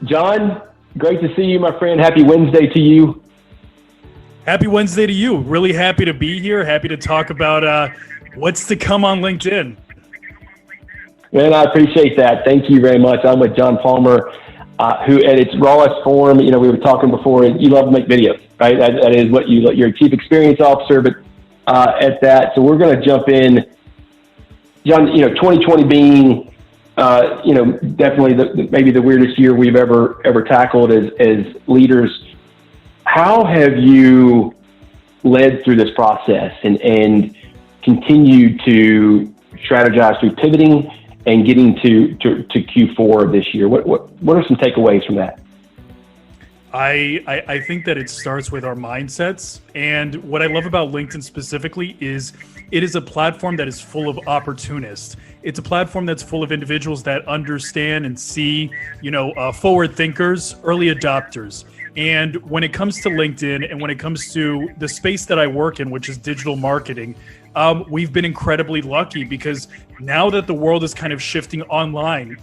John, great to see you, my friend. Happy Wednesday to you. Happy Wednesday to you. Really happy to be here. Happy to talk about what's to come on LinkedIn. Man, I appreciate that. Thank you very much. I'm with Jon Palmar, who at its rawest form, we were talking before, you love to make videos, right? That is what you're a chief experience officer, but at that. So we're going to jump in. John, 2020 being, definitely maybe the weirdest year we've ever tackled as leaders. How have you led through this process and continued to strategize through pivoting and getting to Q4 of this year? What are some takeaways from that? I think that it starts with our mindsets. And what I love about LinkedIn specifically is it is a platform that is full of opportunists. It's a platform that's full of individuals that understand and see, forward thinkers, early adopters. And when it comes to LinkedIn and when it comes to the space that I work in, which is digital marketing, we've been incredibly lucky because now that the world is kind of shifting online,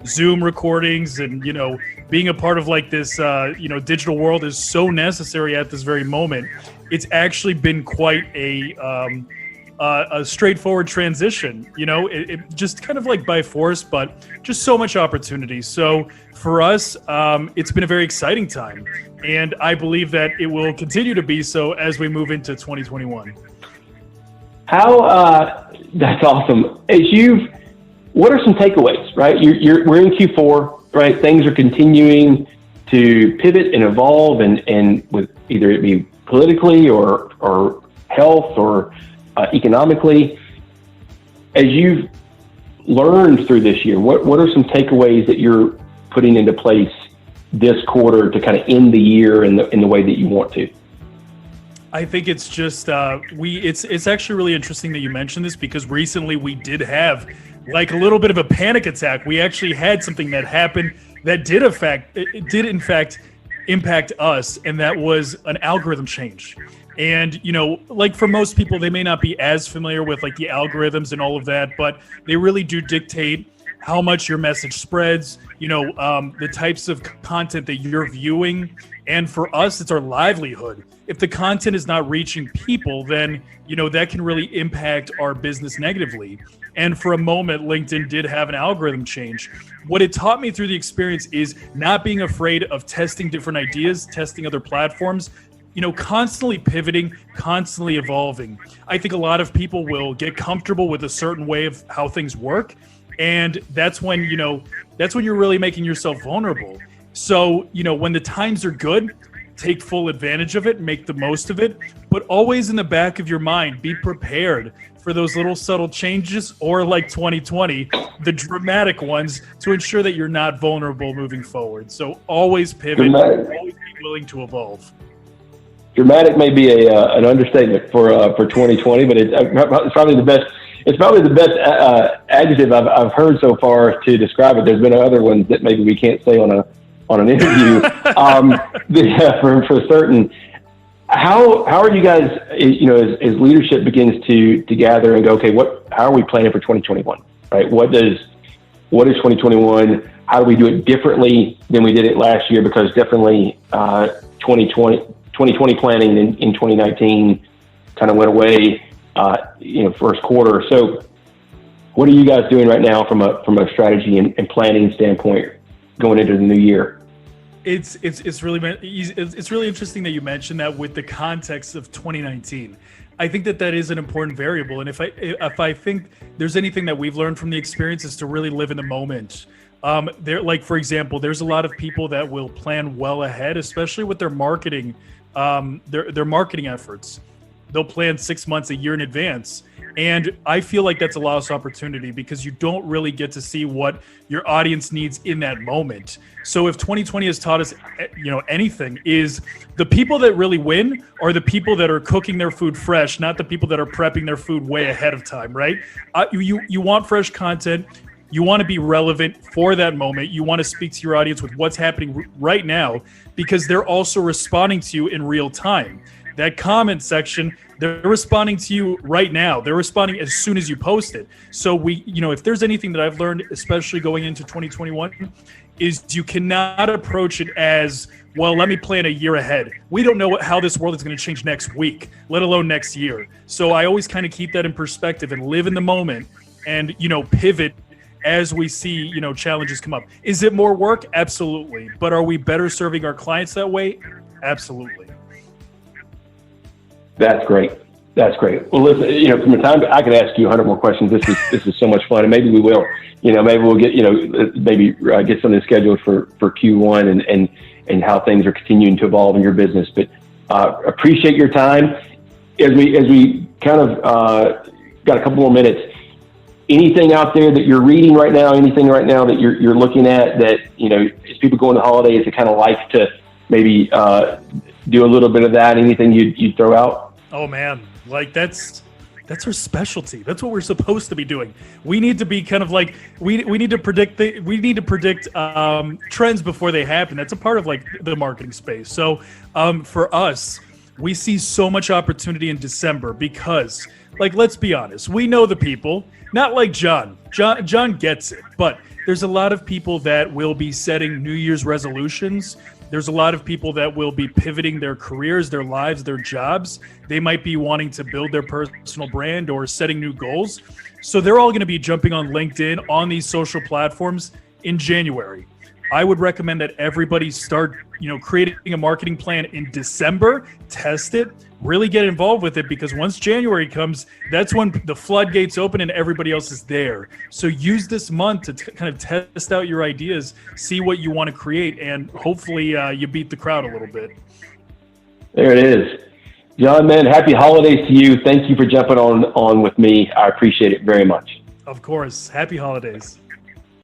Zoom recordings and, being a part of like this, digital world is so necessary at this very moment. It's actually been quite a straightforward transition, it just kind of like by force, but just so much opportunity. So for us, it's been a very exciting time. And I believe that it will continue to be so as we move into 2021. That's awesome. What are some takeaways, right? We're in Q4, right? Things are continuing to pivot and evolve and with either it be politically or health or economically. As you've learned through this year, what are some takeaways that you're putting into place this quarter to kind of end the year in the way that you want to? I think it's just it's actually really interesting that you mentioned this because recently we did have like a little bit of a panic attack. We actually had something that happened that did in fact impact us, and that was an algorithm change. And like for most people, they may not be as familiar with like the algorithms and all of that, but they really do dictate how much your message spreads, the types of content that you're viewing. And for us, it's our livelihood. If the content is not reaching people, then, that can really impact our business negatively. And for a moment, LinkedIn did have an algorithm change. What it taught me through the experience is not being afraid of testing different ideas, testing other platforms, constantly pivoting, constantly evolving. I think a lot of people will get comfortable with a certain way of how things work. And that's when you're really making yourself vulnerable. So, when the times are good, take full advantage of it, make the most of it, but always in the back of your mind, be prepared for those little subtle changes or like 2020, the dramatic ones to ensure that you're not vulnerable moving forward. So always pivot, always be willing to evolve. Dramatic may be an understatement for 2020, but it's probably the best. It's probably the best adjective I've heard so far to describe it. There's been other ones that maybe we can't say on an interview for certain. How are you guys, as leadership begins to gather and go, okay, how are we planning for 2021, right? What is 2021? How do we do it differently than we did it last year? Because definitely 2020 planning in 2019 kind of went away, first quarter. So what are you guys doing right now from a strategy and planning standpoint going into the new year? It's really interesting that you mentioned that with the context of 2019. I think that is an important variable. And if I think there's anything that we've learned from the experience is to really live in the moment. For example, there's a lot of people that will plan well ahead, especially with their marketing, their marketing efforts. They'll plan 6 months, a year in advance. And I feel like that's a lost opportunity because you don't really get to see what your audience needs in that moment. So if 2020 has taught us, anything, is the people that really win are the people that are cooking their food fresh, not the people that are prepping their food way ahead of time, right? You want fresh content. You want to be relevant for that moment. You want to speak to your audience with what's happening right now because they're also responding to you in real time. that comment section, they're responding to you right now. They're responding as soon as you post it. So if there's anything that I've learned, especially going into 2021, is you cannot approach it as, well, let me plan a year ahead. We don't know how this world is going to change next week, let alone next year. So I always kind of keep that in perspective and live in the moment and, pivot as we see, challenges come up. Is it more work? Absolutely. But are we better serving our clients that way? Absolutely. That's great. That's great. Well, listen, from the time I could ask you 100 more questions. This is so much fun, and maybe we will. Maybe we'll get get something scheduled for Q1 and how things are continuing to evolve in your business. But appreciate your time. As we kind of got a couple more minutes. Anything out there that you're reading right now? Anything right now that you're looking at that as people go into holidays, they kind of like to maybe do a little bit of that? Anything you'd throw out? Oh man, that's our specialty. That's what we're supposed to be doing. We need to be kind of like we need to predict trends before they happen. That's a part of like the marketing space. So for us, we see so much opportunity in December because, like, let's be honest, we know the people. Not like John. John gets it, but there's a lot of people that will be setting New Year's resolutions. There's a lot of people that will be pivoting their careers, their lives, their jobs. They might be wanting to build their personal brand or setting new goals. So they're all going to be jumping on LinkedIn, on these social platforms in January. I would recommend that everybody start, creating a marketing plan in December, test it, really get involved with it, because once January comes, that's when the floodgates open and everybody else is there. So use this month to kind of test out your ideas, see what you want to create, and hopefully you beat the crowd a little bit. There it is. John, man, happy holidays to you. Thank you for jumping on with me. I appreciate it very much. Of course. Happy holidays.